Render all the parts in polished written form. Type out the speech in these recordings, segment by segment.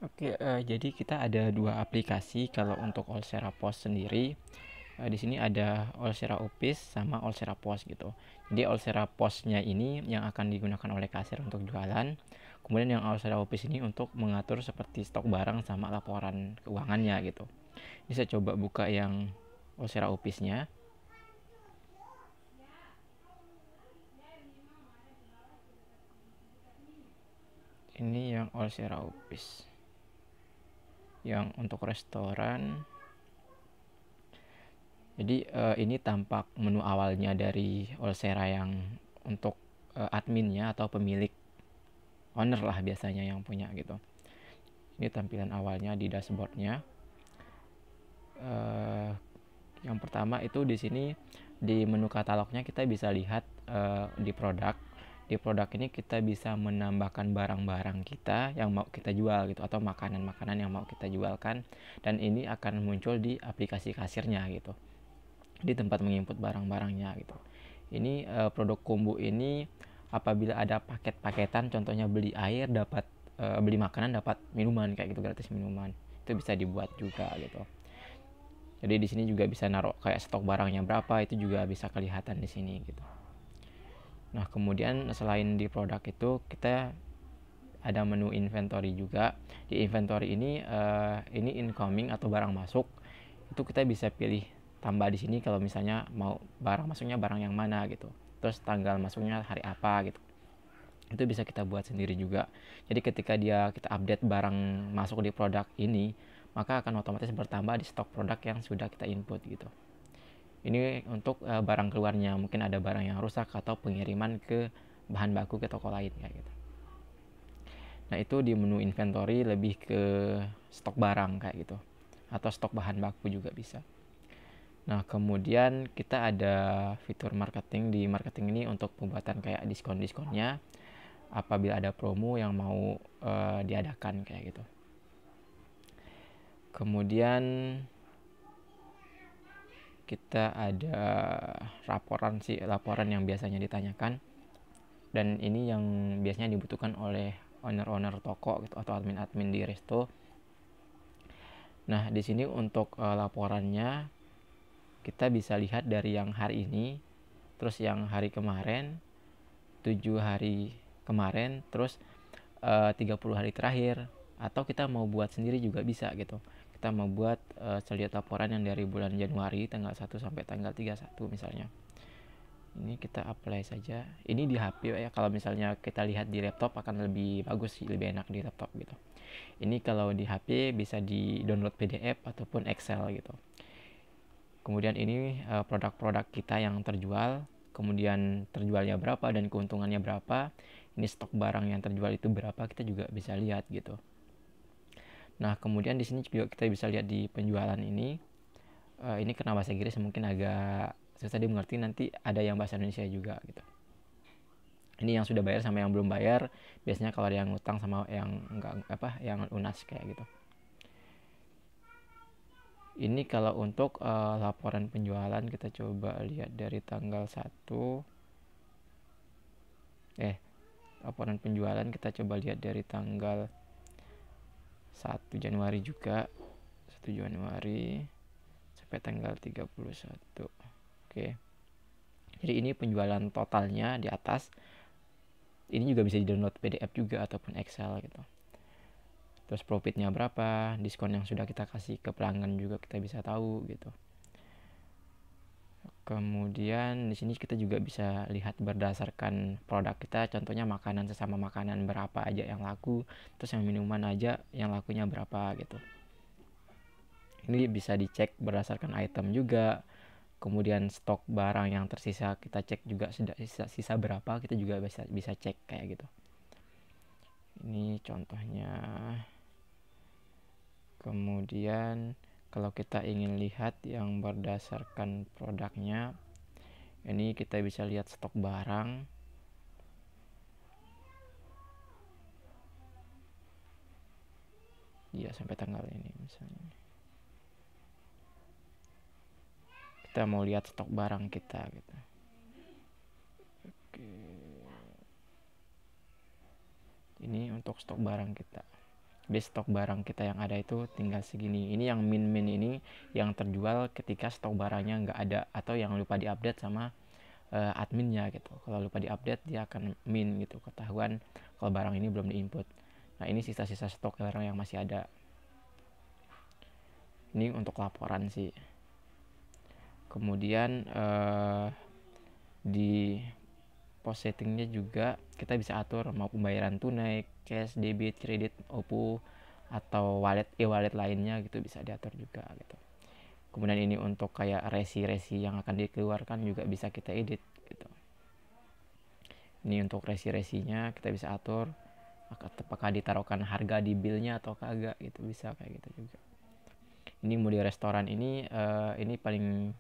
Oke, jadi kita ada dua aplikasi kalau untuk Olsera Pos sendiri. Di sini ada Olsera Upis sama Olsera Pos gitu. Jadi Olsera Posnya ini yang akan digunakan oleh kasir untuk jualan. Kemudian yang Olsera Upis ini untuk mengatur seperti stok barang sama laporan keuangannya gitu. Ini saya coba buka yang Olsera Upisnya. Ini yang Olsera Upis. Yang untuk restoran. Jadi ini tampak menu awalnya dari Olsera yang untuk adminnya atau pemilik, owner lah biasanya yang punya gitu. Ini tampilan awalnya di dashboardnya. Eh, yang pertama itu di sini di menu katalognya kita bisa lihat di produk. Di produk ini kita bisa menambahkan barang-barang kita yang mau kita jual gitu, atau makanan-makanan yang mau kita jualkan, dan ini akan muncul di aplikasi kasirnya gitu, di tempat menginput barang-barangnya gitu. Ini produk Kumbu ini apabila ada paket-paketan, contohnya beli air dapat beli makanan dapat minuman kayak gitu, gratis minuman, itu bisa dibuat juga gitu. Jadi di sini juga bisa naruh kayak stok barangnya berapa, itu juga bisa kelihatan di sini gitu. Nah, kemudian selain di produk itu kita ada menu inventory juga. Di inventory ini incoming atau barang masuk. Itu kita bisa pilih tambah di sini kalau misalnya mau barang masuknya barang yang mana gitu. Terus tanggal masuknya hari apa gitu. Itu bisa kita buat sendiri juga. Jadi ketika kita update barang masuk di produk ini, maka akan otomatis bertambah di stok produk yang sudah kita input gitu. Ini untuk barang keluarnya, mungkin ada barang yang rusak atau pengiriman ke bahan baku ke toko lain kayak gitu. Nah, itu di menu inventory lebih ke stok barang kayak gitu, atau stok bahan baku juga bisa. Nah, kemudian kita ada fitur marketing. Di marketing ini untuk pembuatan kayak diskon-diskonnya apabila ada promo yang mau diadakan kayak gitu. Kemudian kita ada laporan yang biasanya ditanyakan, dan ini yang biasanya dibutuhkan oleh owner-owner toko gitu, atau admin-admin di resto. Nah, di sini untuk laporannya kita bisa lihat dari yang hari ini, terus yang hari kemarin, 7 hari kemarin, terus 30 hari terakhir, atau kita mau buat sendiri juga bisa gitu. Kita mau buat lihat laporan yang dari bulan Januari tanggal 1 sampai tanggal 31 misalnya. Ini kita apply saja. Ini di HP ya, kalau misalnya kita lihat di laptop akan lebih bagus sih, lebih enak di laptop gitu. Ini kalau di HP bisa di download PDF ataupun Excel gitu. Kemudian ini produk-produk kita yang terjual, kemudian terjualnya berapa dan keuntungannya berapa. Ini stok barang yang terjual itu berapa, kita juga bisa lihat gitu. Nah, kemudian di sini juga kita bisa lihat di penjualan ini. Ini karena bahasa Inggris mungkin agak susah dimengerti, nanti ada yang bahasa Indonesia juga gitu. Ini yang sudah bayar sama yang belum bayar. Biasanya kalau ada yang ngutang sama yang enggak yang lunas kayak gitu. Ini kalau untuk laporan penjualan kita coba lihat dari tanggal 1. Laporan penjualan kita coba lihat dari tanggal 1 Januari juga. 1 Januari sampai tanggal 31. Oke. Jadi ini penjualan totalnya di atas. Ini juga bisa di-download PDF juga ataupun Excel gitu. Terus profitnya berapa, diskon yang sudah kita kasih ke pelanggan juga kita bisa tahu gitu. Kemudian di sini kita juga bisa lihat berdasarkan produk kita, contohnya makanan, sesama makanan berapa aja yang laku, terus yang minuman aja yang lakunya berapa gitu. Ini bisa dicek berdasarkan item juga. Kemudian stok barang yang tersisa kita cek juga, sudah sisa berapa, kita juga bisa cek kayak gitu. Ini contohnya. Kemudian kalau kita ingin lihat yang berdasarkan produknya, ini kita bisa lihat stok barang. Ya, sampai tanggal ini misalnya. Kita mau lihat stok barang kita gitu. Oke. Ini untuk stok barang kita. Jadi stok barang kita yang ada itu tinggal segini. Ini yang min ini yang terjual ketika stok barangnya nggak ada atau yang lupa diupdate sama adminnya gitu. Kalau lupa diupdate dia akan min gitu, ketahuan kalau barang ini belum diinput. Nah ini sisa-sisa stok barang yang masih ada. Ini untuk laporan sih. Kemudian di post settingnya juga kita bisa atur mau pembayaran tunai, cash, debit, kredit, OPPO atau wallet lainnya gitu bisa diatur juga gitu. Kemudian ini untuk kayak resi yang akan dikeluarkan juga bisa kita edit gitu. Ini untuk resinya kita bisa atur apakah ditaruhkan harga di billnya atau kagak gitu, bisa kayak gitu juga. Ini mode restoran ini paling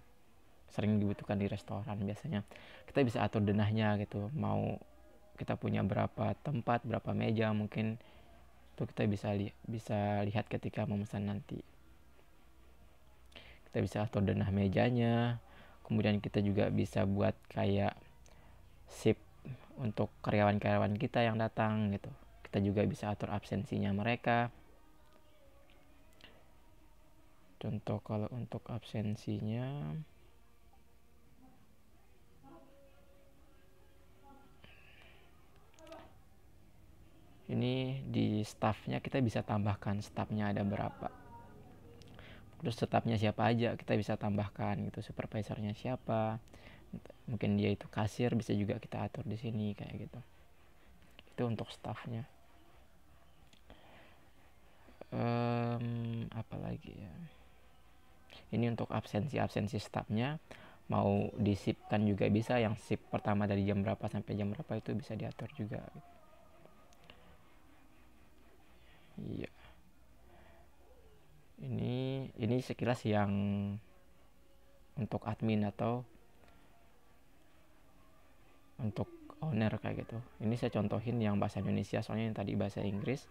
sering dibutuhkan di restoran biasanya. Kita bisa atur denahnya gitu, mau kita punya berapa tempat, berapa meja, mungkin itu kita bisa lihat ketika memesan nanti. Kita bisa atur denah mejanya. Kemudian kita juga bisa buat kayak shift untuk karyawan-karyawan kita yang datang gitu. Kita juga bisa atur absensinya mereka. Contoh kalau untuk absensinya, ini di staffnya kita bisa tambahkan staffnya ada berapa, terus staffnya siapa aja kita bisa tambahkan gitu, supervisornya siapa, mungkin dia itu kasir bisa juga kita atur di sini kayak gitu. Itu untuk staffnya. Apalagi ya, ini untuk absensi staffnya mau disipkan juga bisa, yang sip pertama dari jam berapa sampai jam berapa itu bisa diatur juga gitu. Iya. Ini sekilas yang untuk admin atau untuk owner kayak gitu. Ini saya contohin yang bahasa Indonesia, soalnya yang tadi bahasa Inggris.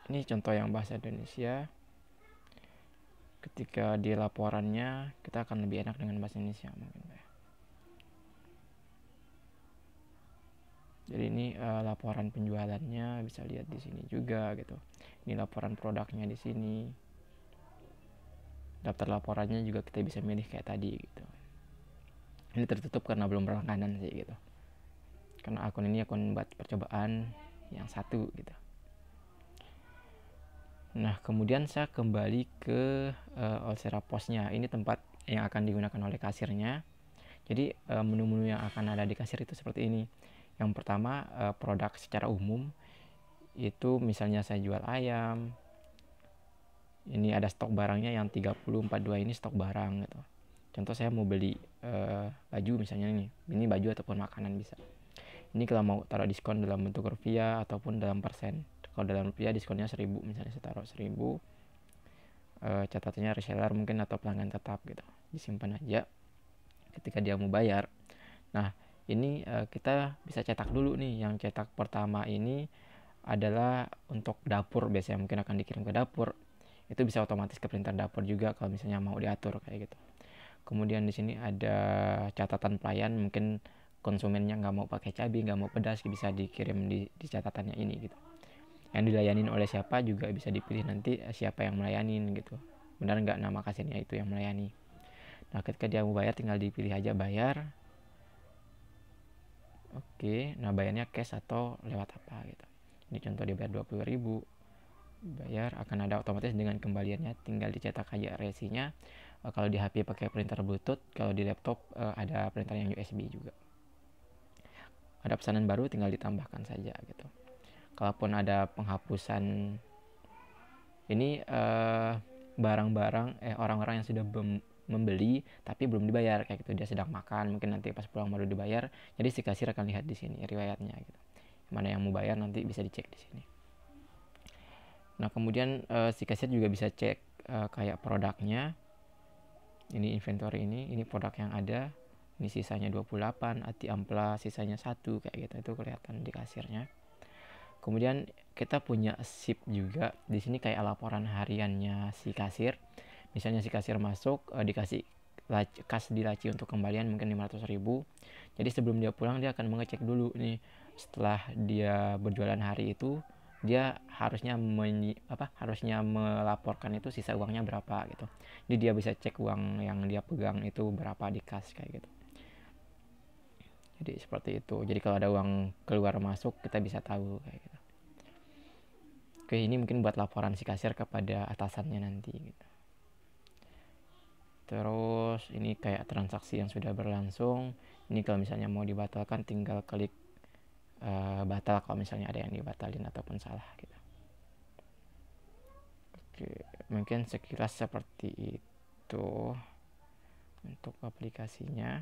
Ini contoh yang bahasa Indonesia. Ketika di laporannya kita akan lebih enak dengan bahasa Indonesia mungkin ya. Jadi ini laporan penjualannya bisa lihat di sini juga gitu. Ini laporan produknya di sini. Daftar laporannya juga kita bisa milih kayak tadi gitu. Ini tertutup karena belum berlangganan sih gitu. Karena akun ini akun buat percobaan yang satu gitu. Nah kemudian saya kembali ke Olsera Postnya. Ini tempat yang akan digunakan oleh kasirnya. Jadi menu-menu yang akan ada di kasir itu seperti ini. Yang pertama produk secara umum, itu misalnya saya jual ayam, ini ada stok barangnya yang 3042 ini stok barang gitu. Contoh saya mau beli baju misalnya, ini baju ataupun makanan bisa. Ini kalau mau taruh diskon dalam bentuk rupiah ataupun dalam persen. Kalau dalam rupiah diskonnya 1000, misalnya saya taruh 1000. Catatannya reseller mungkin atau pelanggan tetap gitu. Disimpan aja ketika dia mau bayar. Nah ini kita bisa cetak dulu nih. Yang cetak pertama ini adalah untuk dapur, biasanya mungkin akan dikirim ke dapur. Itu bisa otomatis ke printer dapur juga kalau misalnya mau diatur kayak gitu. Kemudian di sini ada catatan pelayan, mungkin konsumennya nggak mau pakai cabai, nggak mau pedas, bisa dikirim di catatannya ini gitu. Yang dilayanin oleh siapa juga bisa dipilih nanti siapa yang melayanin gitu. Benar nggak nama kasirnya itu yang melayani. Nah ketika dia mau bayar tinggal dipilih aja bayar. Oke, nah bayarnya cash atau lewat apa gitu. Ini contoh dia bayar 20.000. Bayar akan ada otomatis dengan kembaliannya, tinggal dicetak aja resinya. Kalau di HP pakai printer Bluetooth, kalau di laptop ada printer yang USB juga. Ada pesanan baru tinggal ditambahkan saja gitu. Kalaupun ada penghapusan, ini barang-barang orang-orang yang sudah membeli tapi belum dibayar kayak gitu, dia sedang makan mungkin nanti pas pulang baru dibayar, jadi si kasir akan lihat di sini riwayatnya gitu. Mana yang mau bayar nanti bisa dicek di sini. Nah kemudian si kasir juga bisa cek kayak produknya, ini inventory, ini produk yang ada, ini sisanya 28, Ati Ampla sisanya 1, kayak gitu, itu kelihatan di kasirnya. Kemudian kita punya SIP juga di sini, kayak laporan hariannya si kasir. Misalnya si kasir masuk dikasih kas di laci untuk kembalian mungkin 500.000. Jadi sebelum dia pulang dia akan mengecek dulu nih, setelah dia berjualan hari itu dia harusnya harusnya melaporkan itu sisa uangnya berapa gitu. Jadi dia bisa cek uang yang dia pegang itu berapa di kas kayak gitu. Jadi seperti itu. Jadi kalau ada uang keluar masuk kita bisa tahu kayak gitu. Oke, ini mungkin buat laporan si kasir kepada atasannya nanti gitu. Terus ini kayak transaksi yang sudah berlangsung. Ini kalau misalnya mau dibatalkan tinggal klik batal kalau misalnya ada yang dibatalin ataupun salah gitu. Oke, mungkin sekilas seperti itu untuk aplikasinya.